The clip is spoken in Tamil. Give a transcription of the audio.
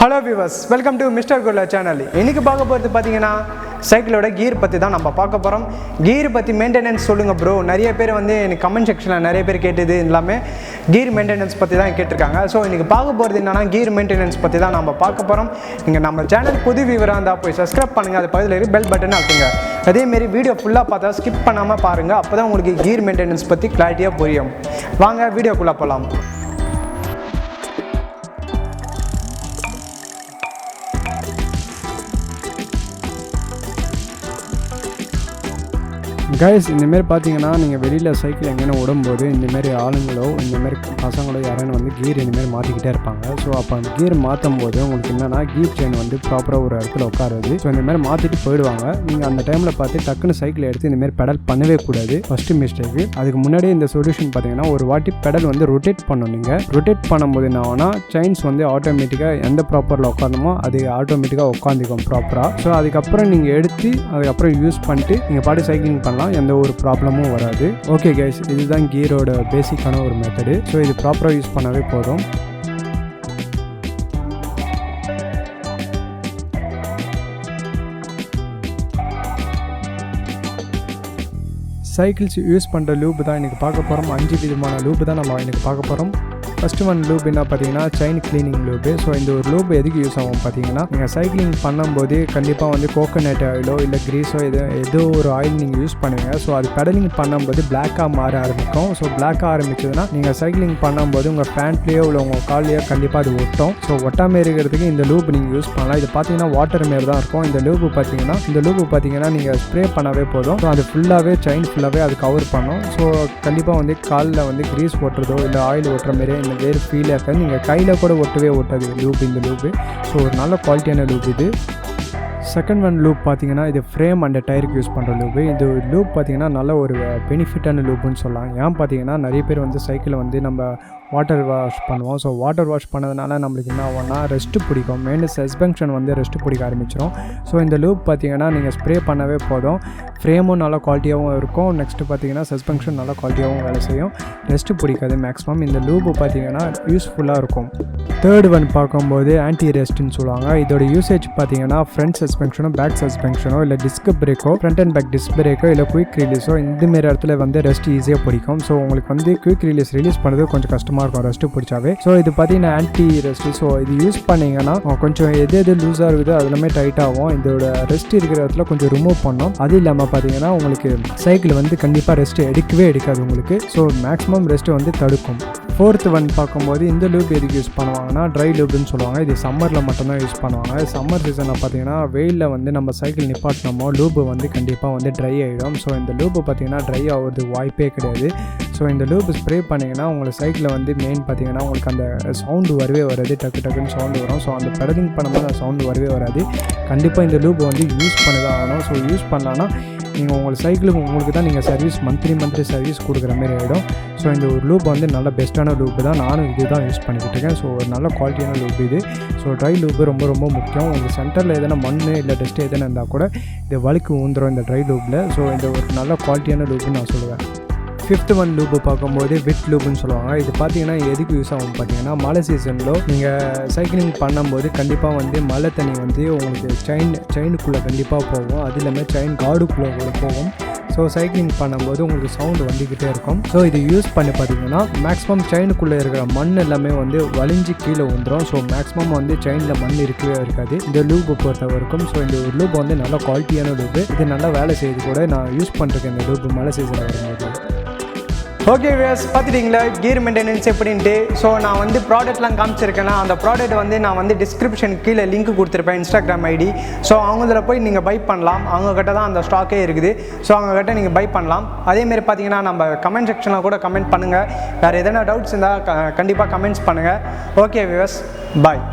Hello viewers, welcome to mister குல்லா சேனல். இன்றைக்கி பார்க்க போகிறது பார்த்தீங்கன்னா சைக்கிளோட கீர் பற்றி தான் நம்ம பார்க்க போகிறோம். கீர் பற்றி மெயின்டெனன்ஸ் சொல்லுங்கள் ப்ரோ. நிறைய பேர் வந்து எனக்கு கமெண்ட் செக்ஷனில் நிறைய பேர் கேட்டது எல்லாமே கீர் மெயின்டெனன்ஸ் பற்றி தான் கேட்டிருக்காங்க. ஸோ இன்றைக்கி பார்க்க போகிறது என்னென்னா கீர் மெயின்டெனன்ஸ் பற்றி தான் நம்ம பார்க்க போகிறோம். நீங்கள் நம்ம சேனல் புது வியூவராக இருந்தால் போய் சப்ஸ்கிரைப் பண்ணுங்கள், அது பக்கத்தில் இருக்கு பெல் பட்டன் அழுத்துங்க. அதேமாரி வீடியோ ஃபுல்லாக பார்த்தா ஸ்கிப் பண்ணாமல் பாருங்கள், அப்போ தான் உங்களுக்கு கீர் மெயின்டெனன்ஸ் பற்றி கிளாரிட்டியாக புரியும். வாங்க வீடியோக்குள்ளே போகலாம். கைஸ், இந்தமாரி பார்த்தீங்கன்னா நீங்கள் வெளியில் சைக்கிள் எங்கேனா ஓடும்போது இந்தமாரி ஆளுங்களோ இந்தமாரி பசங்களோ யாரும் வந்து கீர் இந்தமாரி மாற்றிக்கிட்டே இருப்பாங்க. ஸோ அப்போ அந்த கீர் மாற்றும் போது உங்களுக்கு என்னென்னா கீர் செயின் வந்து ப்ராப்பராக ஒரு இடத்துல உட்காருது. ஸோ இந்தமாரி மாற்றிட்டு போயிடுவாங்க. நீங்கள் அந்த டைமில் பார்த்து டக்குன்னு சைக்கிள் எடுத்து இந்தமாரி பெடல் பண்ணவே கூடாது. First mistake. அதுக்கு முன்னாடியே இந்த சொல்யூஷன் பார்த்தீங்கன்னா ஒரு வாட்டி பெடல் வந்து ரொட்டேட் பண்ணணும். நீங்கள் ரொட்டேட் பண்ணும்போது என்ன ஆகுனா செயின்ஸ் வந்து ஆட்டோமேட்டிக்காக எந்த ப்ராப்பரில் உட்காரணுமோ அது ஆட்டோமேட்டிக்காக உட்காந்துக்கும் ப்ராப்பராக. ஸோ அதுக்கப்புறம் நீங்கள் எடுத்து அதுக்கப்புறம் யூஸ் பண்ணிட்டு நீங்கள் பாட்டு சைக்கிளிங் பண்ணலாம், எந்த ஒரு ப்ராப்ளமும் வராது. ஓகே கைஸ், இதுதான் கீரோட பேசிக்கான ஒரு மெத்தடு. ஸோ இது ப்ராப்பராக யூஸ் பண்ணவே போதும். சைக்கிள்ஸ் யூஸ் பண்ணுற லூப் தான் இன்றைக்கி பார்க்க போகிறோம். 5 விதமான லூப் தான் நம்ம இன்றைக்கி பார்க்க போகிறோம். ஃபஸ்ட்டு ஒன் லூப் என்ன பார்த்தீங்கன்னா செயின் கிளீனிங் லூப்பு. ஸோ இந்த ஒரு லூப் எதுக்கு யூஸ் ஆகும் பார்த்தீங்கன்னா, நீங்கள் சைக்கிளிங் பண்ணும்போது கண்டிப்பாக வந்து கோகோனட் ஆயிலோ இல்லை கிரீஸோ ஏதோ ஒரு ஆயில் நீங்கள் யூஸ் பண்ணுவீங்க. ஸோ அது பெடலிங் பண்ணும்போது பிளாக்காக மாற ஆரம்பிக்கும். ஸோ பிளாக்காக ஆரம்பிச்சதுன்னா நீங்கள் சைக்கிளிங் பண்ணும்போது உங்கள் பேண்ட்லேயோ இல்லை உங்கள் கால்லையோ கண்டிப்பாக அது ஒட்டும். ஸோ ஒட்டாமல் இருக்கிறதுக்கு இந்த லூப் நீங்கள் யூஸ் பண்ணலாம். இது பார்த்தீங்கன்னா வாட்டர் மாரி தான் இருக்கும். இந்த லூப்பு பார்த்தீங்கன்னா நீங்கள் ஸ்ப்ரே பண்ணவே போதும். ஸோ அது ஃபுல்லாகவே செயின் ஃபுல்லாகவே அது கவர் பண்ணும். ஸோ கண்டிப்பாக வந்து காலில் வந்து கிரீஸ் ஒட்டுறதோ இல்லை ஆயில் ஒட்டுற மாரி இந்த வேறு ஃபீல் இருக்காது. நீங்கள் கையில் கூட ஒட்டவே ஒட்டாது இந்த லூப்பு. ஸோ ஒரு நல்ல குவாலிட்டியான லூப் இது. செகண்ட் ஒன் லூப் பார்த்தீங்கன்னா இது ஃப்ரேம் அண்ட் டயருக்கு யூஸ் பண்ணுற லூப்பு. இது லூப் பார்த்தீங்கன்னா நல்ல ஒரு பெனிஃபிட்டான லூப்புன்னு சொல்லலாம். ஏன் பார்த்தீங்கன்னா நிறைய பேர் வந்து சைக்கிளை வந்து நம்ம வாட்டர் வாஷ் பண்ணுவோம். ஸோ வாட்டர் வாஷ் பண்ணதுனால நம்மளுக்கு என்ன ஆகும்னா ரெஸ்ட்டு பிடிக்கும். மெயின் சஸ்பென்ஷன் வந்து ரெஸ்ட்டு பிடிக்க ஆரம்பிச்சிடும். ஸோ இந்த லூப் பார்த்தீங்கன்னா நீங்கள் ஸ்ப்ரே பண்ணவே போதும். ஃப்ரேமும் நல்லா குவாலிட்டியாகவும் இருக்கும். நெக்ஸ்ட்டு பார்த்தீங்கன்னா சஸ்பென்ஷன் நல்லா குவாலிட்டியாகவும் வேலை செய்யும். ரெஸ்ட்டு பிடிக்காது மேக்ஸிமம். இந்த லூப்பு பார்த்தீங்கன்னா யூஸ்ஃபுல்லாக இருக்கும். தேர்ட் ஒன் பார்க்கும்போது ஆன்டி ரெஸ்ட்டுன்னு சொல்லுவாங்க. இதோட யூசேஜ் பார்த்தீங்கன்னா ஃப்ரண்ட் சஸ்பென்ஷனோ பேக் சஸ்பென்ஷனோ இல்லை டிஸ்க் பிரேக்கோ ஃப்ரண்ட் அண்ட் பேக் டிஸ்க் பிரேக்கோ இல்லை குயிக் ரிலீஸோ இந்தமாரி இடத்துல வந்து ரெஸ்ட் ஈஸியாக பிடிக்கும். ஸோ உங்களுக்கு வந்து குயிக் ரிலீஸ் பண்ணுறது கொஞ்சம் கஷ்டமாக இருக்கும் ரெஸ்ட்டு பிடிச்சாவே. ஸோ இது பார்த்தீங்கன்னா ஆன்டி ரெஸ்ட்டு. ஸோ இது யூஸ் பண்ணிங்கன்னா கொஞ்சம் எது லூஸாக இருக்குதோ அது எல்லாமே டைட் ஆகும். இதோட ரெஸ்ட் இருக்கிற இடத்துல கொஞ்சம் ரிமூவ் பண்ணோம். அது இல்லாமல் பார்த்தீங்கன்னா உங்களுக்கு சைக்கிள் வந்து கண்டிப்பாக ரெஸ்ட் எடுக்காது உங்களுக்கு. ஸோ மேக்ஸிமம் ரெஸ்ட்டு வந்து தடுக்கும். ஃபோர்த் ஒன் பார்க்கும்போது இந்த லூப் எதுக்கு யூஸ் பண்ணுவாங்கன்னா ட்ரை லூப்னு சொல்லுவாங்க. இது சம்மரில் மட்டும்தான் யூஸ் பண்ணுவாங்க. சம்மர் சீசனில் பார்த்தீங்கன்னா வெயிலில் வந்து நம்ம சைக்கிள் நிப்பாட்டினோமோ லூப்பு வந்து கண்டிப்பாக வந்து ட்ரை ஆகிடும். ஸோ இந்த லூப்பு பார்த்தீங்கன்னா ட்ரை ஆகிறது வாய்ப்பே கிடையாது. ஸோ இந்த லூப் ஸ்ப்ரே பண்ணிங்கன்னா உங்களுக்கு சைக்கிளில் வந்து மெயின் பார்த்தீங்கன்னா உங்களுக்கு அந்த சவுண்டு வரவே வராது. டக்குன்னு சவுண்டு வரும். ஸோ அந்த பெடலிங் பண்ணும்போது அந்த சவுண்டு வரவே வராது. கண்டிப்பாக இந்த லூப் வந்து யூஸ் பண்ணி தான் ஆகணும். ஸோ யூஸ் பண்ணலான்னா நீங்கள் உங்கள் சைக்கிளுக்கு உங்களுக்கு தான் நீங்கள் சர்வீஸ் மந்த்லி சர்வீஸ் கொடுக்குற மாதிரி ஆகிடும். ஸோ இந்த ஒரு லூப் வந்து நல்ல பெஸ்ட்டான லூப்பு தான். நானும் இது தான் யூஸ் பண்ணிக்கிட்டு இருக்கேன். ஸோ ஒரு நல்ல குவாலிட்டியான லூப் இது. ஸோ ட்ரை லூப்பு ரொம்ப முக்கியம். உங்கள் சென்டரில் எதனா மண் இல்லை டஸ்ட்டு எதனா இருந்தால் கூட இது வழுக்கு ஊந்துடும் இந்த ட்ரை லூப்பில். ஸோ இந்த ஒரு நல்ல குவாலிட்டியான லூப்புன்னு நான் சொல்லுவேன். ஃபிஃப்த் ஒன் லூப்பு பார்க்கும்போது விட் லூப்புன்னு சொல்லுவாங்க. இது பார்த்தீங்கன்னா எதுக்கு யூஸ் ஆகும் பார்த்தீங்கன்னா மழை சீசனில் நீங்கள் சைக்கிளிங் பண்ணும்போது கண்டிப்பாக வந்து மழை தண்ணி வந்து உங்களுக்கு செயினுக்குள்ளே கண்டிப்பாக போகும். அது இல்லாமல் செயின் கார்டுக்குள்ளே கூட போகும். ஸோ சைக்கிளிங் பண்ணும்போது உங்களுக்கு சவுண்டு வந்துக்கிட்டே இருக்கும். ஸோ இது யூஸ் பண்ணி பார்த்தீங்கன்னா மேக்ஸிமம் செயினுக்குள்ளே இருக்கிற மண் எல்லாமே வந்து வலிஞ்சு கீழே வந்துடும். ஸோ மேக்ஸிமம் வந்து செயினில் மண் இருக்கவே இருக்காது இந்த லூப்பு பொறுத்த வரைக்கும். ஸோ இந்த ஒரு லூப் வந்து நல்ல குவாலிட்டியான லூப்பு. இது நல்லா வேலை செய்து கூட நான் யூஸ் பண்ணுறேன் இந்த லூப்பு மழை சீசனில் வரும்போது. ஓகே வியூவர்ஸ், பார்த்துட்டிங்களா கீர் மெயின்டெனன்ஸ் எப்படின்ட்டு. ஸோ நான் வந்து ப்ராடக்ட்லாம் காமிச்சிருக்கேன்னா அந்த ப்ராடக்ட் வந்து நான் வந்து டிஸ்கிரிப்ஷன் கீழே லிங்க் கொடுத்துருப்பேன், இன்ஸ்டாகிராம் ஐடி. ஸோ அவங்கள போய் நீங்கள் பை பண்ணலாம். அவங்கக்கிட்ட தான் அந்த ஸ்டாக்கே இருக்குது. ஸோ அவங்கக்கிட்ட நீங்கள் பை பண்ணலாம். அதேமாரி பார்த்தீங்கன்னா நம்ம கமெண்ட் செக்ஷனில் கூட கமெண்ட் பண்ணுங்கள். வேறு எதனா டவுட்ஸ் இருந்தால் கண்டிப்பாக கமெண்ட்ஸ் பண்ணுங்கள். ஓகே வியூவர்ஸ், பாய்.